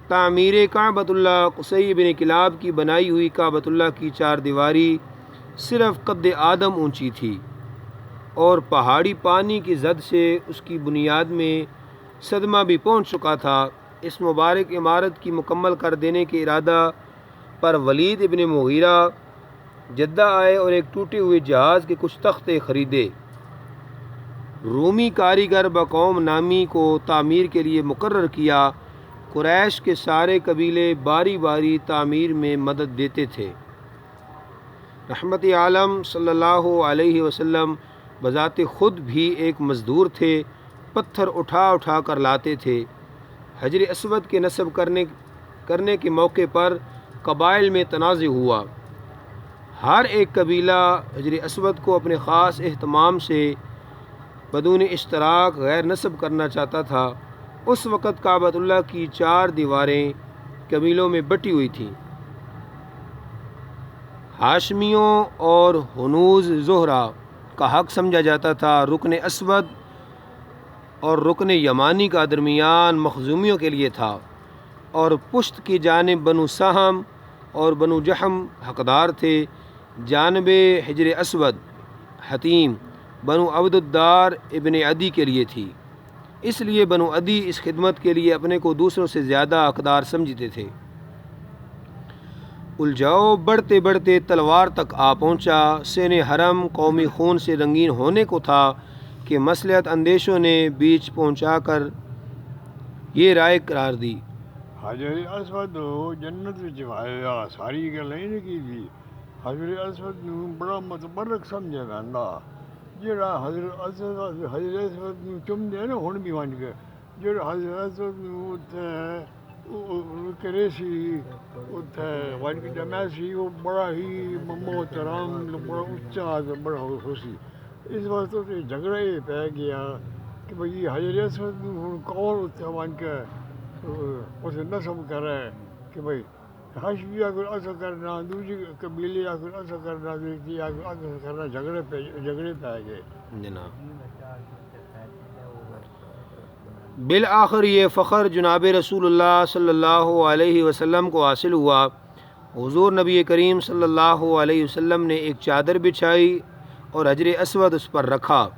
تعمیر کعبۃ اللہ قصی بن کلاب کی بنائی ہوئی کعبۃ اللہ کی چار دیواری صرف قد آدم اونچی تھی اور پہاڑی پانی کی زد سے اس کی بنیاد میں صدمہ بھی پہنچ چکا تھا۔ اس مبارک عمارت کی مکمل کر دینے کے ارادہ پر ولید ابن مغیرہ جدہ آئے اور ایک ٹوٹے ہوئے جہاز کے کچھ تختے خریدے۔ رومی کاریگر بقوم نامی کو تعمیر کے لیے مقرر کیا۔ قریش کے سارے قبیلے باری باری تعمیر میں مدد دیتے تھے۔ رحمت عالم صلی اللہ علیہ وسلم بذات خود بھی ایک مزدور تھے، پتھر اٹھا اٹھا کر لاتے تھے۔ حجر اسود کے نصب کرنے کے موقع پر قبائل میں تنازع ہوا۔ ہر ایک قبیلہ حجر اسود کو اپنے خاص اہتمام سے بدون اشتراک غیر نصب کرنا چاہتا تھا۔ اس وقت کعبۃ اللہ کی چار دیواریں قبیلوں میں بٹی ہوئی تھیں۔ ہاشمیوں اور ہنوز زہرہ کا حق سمجھا جاتا تھا۔ رکن اسود اور رکن یمانی کا درمیان مخزومیوں کے لیے تھا، اور پشت کی جانب بنو سہم اور بنو جہم حقدار تھے۔ جانب حجر اسود حتیم بنو عبد الدار ابن عدی کے لیے تھی، اس لیے بنو عدی اس خدمت کے لیے اپنے کو دوسروں سے زیادہ حقدار سمجھتے تھے۔ الجھاؤ بڑھتے بڑھتے تلوار تک آ پہنچا۔ سین حرم قومی خون سے رنگین ہونے کو تھا کہ مصلحت اندیشوں نے بیچ پہنچا کر یہ رائے قرار دی۔ حجر اسود جنت وچ آیا ساری گل نہیں کی تھی۔ حجر اسود نوں بڑا متبرک سمجھیا ویندا۔ جڑا حجر اسود نوں چومدے نا ہن بھی ون کے، جڑا حجر اسود نوں اوتھے کرے سی اوتھے ون کے جمع سی، وہ بڑا ہی محترم، بڑا اونچا، بڑا خوشی۔ اس واسطے تے جھگڑا یہ پہ گیا کہ بھئی حجر اسود نوں ہن کون اوتھے ون کے اسے نصب کرے کہ بھئی ہاشمی آکر ایسا کرنا، دوسری قبیلے آکر ایسا کرنا، دوسری آکر ایسا کرنا، جھگڑے پہ گئے جناب بالآخر یہ فخر جناب رسول اللہ صلی اللہ علیہ وسلم کو حاصل ہوا۔ حضور نبی کریم صلی اللہ علیہ وسلم نے ایک چادر بچھائی اور حجر اسود اس پر رکھا،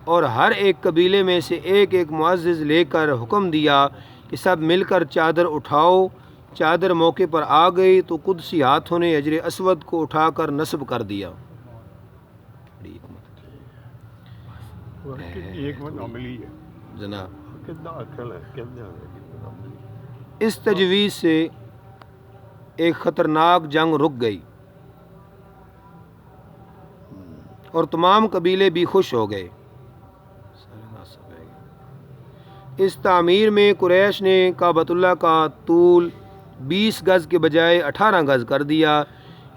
اور ہر ایک قبیلے میں سے ایک ایک معزز لے کر حکم دیا کہ سب مل کر چادر اٹھاؤ۔ چادر موقع پر آ گئی تو قدسی ہاتھوں نے حجر اسود کو اٹھا کر نصب کر دیا۔ حکمت عملی ہے جناب کتنا عقل ہے، کتنا اس تجویز سے ایک خطرناک جنگ رک گئی اور تمام قبیلے بھی خوش ہو گئے۔ اس تعمیر میں قریش نے کعبۃ اللہ کا طول 20 گز کے بجائے 18 گز کر دیا،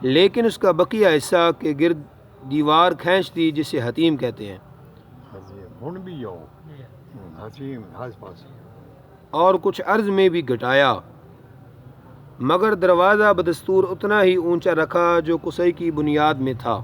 لیکن اس کا بقیہ حصہ کے گرد دیوار کھینچ دی، جسے حتیم کہتے ہیں، ہن بھی جاؤ حتیم آس پاس، اور کچھ عرض میں بھی گھٹایا، مگر دروازہ بدستور اتنا ہی اونچا رکھا جو قصی کی بنیاد میں تھا۔